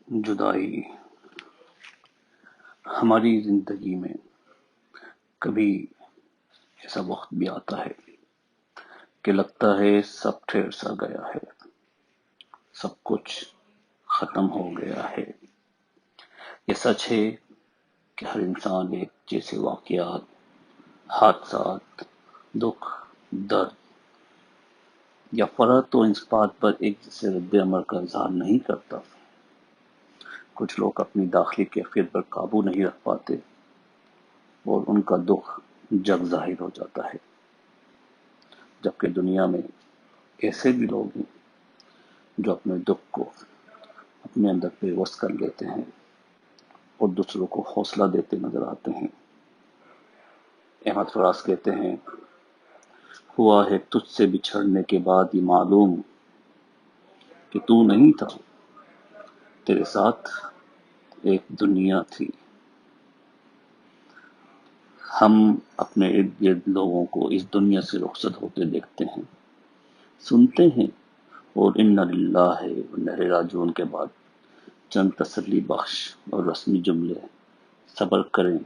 جدائی ہماری زندگی میں کبھی ایسا وقت بھی آتا ہے کہ لگتا ہے سب ٹھہر سا گیا ہے، سب کچھ ختم ہو گیا ہے۔ یہ سچ ہے کہ ہر انسان ایک جیسے واقعات، حادثات، دکھ، درد یا فرحت تو اس بات پر ایک جیسے رد عمل کا اظہار نہیں کرتا۔ کچھ لوگ اپنی داخلی کیفیت پر قابو نہیں رکھ پاتے اور ان کا دکھ جگ ظاہر ہو جاتا ہے، جبکہ دنیا میں ایسے بھی لوگ ہیں جو اپنے دکھ کو اپنے اندر پیوست کر لیتے ہیں اور دوسروں کو حوصلہ دیتے نظر آتے ہیں۔ احمد فراز کہتے ہیں، ہوا ہے تجھ سے بچھڑنے کے بعد یہ معلوم کہ تو نہیں تھا، تیرے ساتھ ایک دنیا تھی۔ ہم اپنے ارد گرد لوگوں کو اس دنیا سے رخصت ہوتے دیکھتے ہیں، سنتے ہیں اور انا للہ و انا الیہ راجعون کے بعد چند تسلی بخش اور رسمی جملے صبر کریں،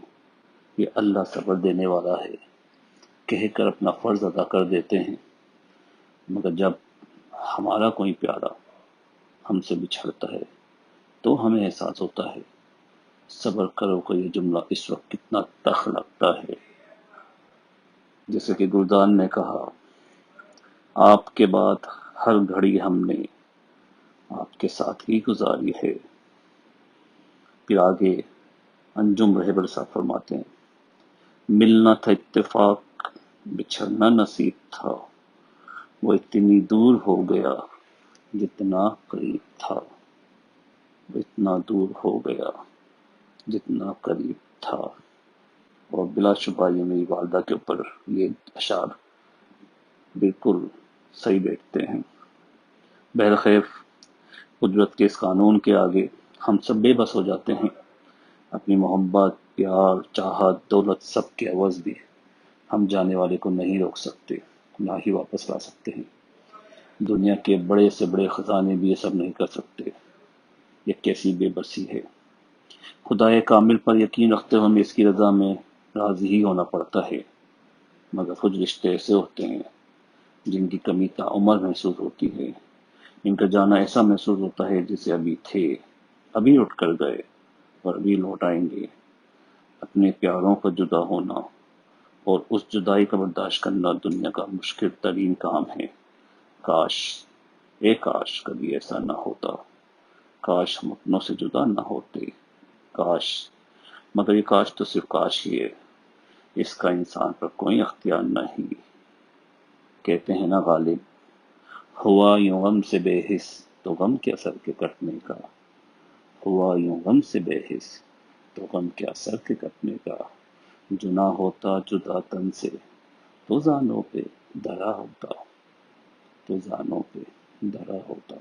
یہ اللہ صبر دینے والا ہے کہہ کر اپنا فرض ادا کر دیتے ہیں، مگر جب ہمارا کوئی پیارا ہم سے بچھڑتا ہے تو ہمیں احساس ہوتا ہے صبر کرو کا یہ جملہ اس وقت کتنا تلخ لگتا ہے۔ جیسے کہ گلدان نے کہا، آپ کے بعد ہر گھڑی ہم نے آپ کے ساتھ ہی گزاری ہے۔ پھر آگے انجم رہبر صاحب فرماتے ہیں، ملنا تھا اتفاق، بچھڑنا نصیب تھا، وہ اتنی دور ہو گیا جتنا قریب تھا، وہ اتنا دور ہو گیا جتنا قریب تھا۔ اور بلا شبہ یہ میری والدہ کے اوپر یہ اشعار بالکل صحیح بیٹھتے ہیں۔ بہرخیر، قدرت کے اس قانون کے آگے ہم سب بے بس ہو جاتے ہیں۔ اپنی محبت، پیار، چاہت، دولت سب کے عوض بھی ہم جانے والے کو نہیں روک سکتے، نہ ہی واپس لا سکتے ہیں۔ دنیا کے بڑے سے بڑے خزانے بھی یہ سب نہیں کر سکتے۔ یہ کیسی بے بسی ہے۔ خدائے کامل پر یقین رکھتے ہوئے ہمیں اس کی رضا میں راضی ہی ہونا پڑتا ہے، مگر کچھ رشتے ایسے ہوتے ہیں جن کی کمی تعمر محسوس ہوتی ہے، ان کا جانا ایسا محسوس ہوتا ہے جیسے ابھی تھے، ابھی اٹھ کر گئے اور ابھی لوٹ آئیں گے۔ اپنے پیاروں کا جدا ہونا اور اس جدائی کا برداشت کرنا دنیا کا مشکل ترین کام ہے۔ کاش کبھی ایسا نہ ہوتا، کاش ہم اپنوں سے جدا نہ ہوتے، کاش، مگر یہ کاش تو صرف کاش ہی ہے، اس کا انسان پر کوئی اختیار نہیں۔ کہتے ہیں نا غالب، ہوا یوں غم سے بے حس تو غم کیا سر کے کٹنے کا، ہوا یوں غم سے بے حس تو غم کیا سر کے کٹنے کا، جنا ہوتا جدا تن سے تو زانوں پہ دھرا ہوتا، تو زانوں پہ دھرا ہوتا۔